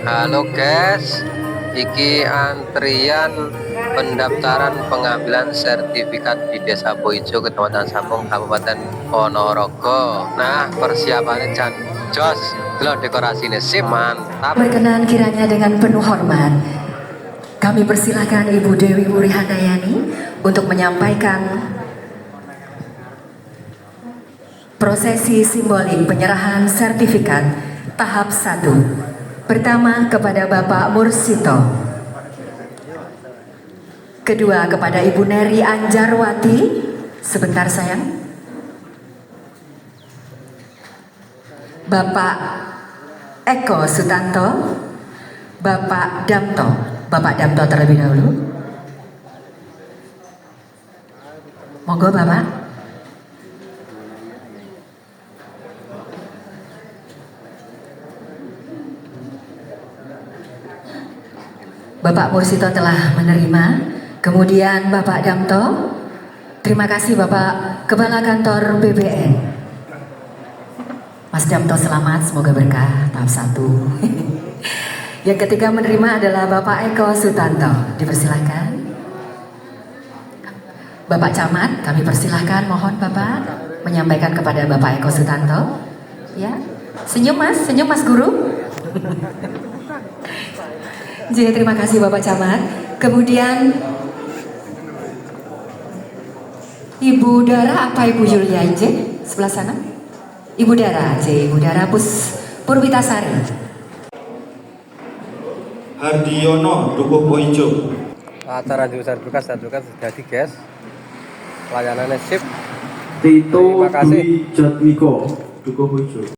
Halo guys, iki antrian pendaftaran pengambilan sertifikat di Desa Boijo, Kecamatan Sampung, Kabupaten Ponorogo. Nah, persiapannya jan jos, delok dekorasinya sip mantap. Berkenan kiranya dengan penuh hormat, kami persilahkan Ibu Dewi Wuri Handayani untuk menyampaikan prosesi simbolik penyerahan sertifikat tahap 1. Pertama kepada Bapak Mursito, kedua kepada Ibu Neri Anjarwati, sebentar sayang, Bapak Eko Sutanto, Bapak Damto terlebih dahulu. Monggo Bapak. Bapak Mursito telah menerima. Kemudian Bapak Damto, terima kasih Bapak Kepala Kantor BPN. Mas Damto selamat, semoga berkah tahap 1. Yang ketiga menerima adalah Bapak Eko Sutanto, dipersilahkan. Bapak Camat, kami persilahkan, mohon Bapak menyampaikan kepada Bapak Eko Sutanto. Ya, senyum Mas Guru. Jadi terima kasih Bapak Camat. Kemudian Ibu Dara apa Ibu Yulia J sebelah sana? Ibu Dara Ibu Dara Purwitasari. Hardiono Dukuh Boijo. Acara jurusan berkas jadi guys. Pelayanannya sip. Tito Terima kasih. Dwi Jatmiko Dukuh Boijo.